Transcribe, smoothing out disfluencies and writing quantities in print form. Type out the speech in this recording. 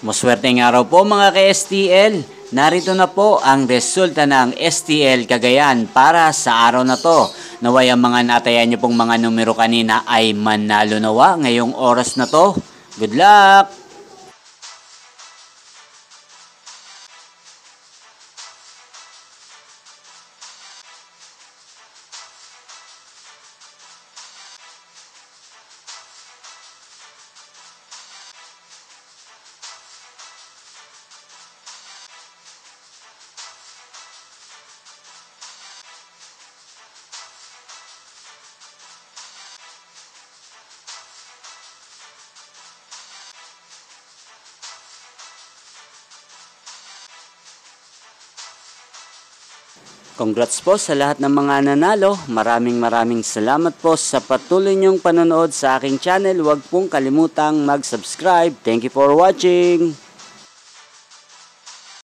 Maswerteng araw po mga ka-STL. Narito na po ang resulta ng STL Cagayan para sa araw na to. Naway ang mga natayan nyo pong mga numero kanina ay manalo nawa ngayong oras na to. Good luck! Congrats po sa lahat ng mga nanalo. Maraming salamat po sa patuloy niyong panonood sa aking channel. Huwag pong kalimutang mag-subscribe. Thank you for watching.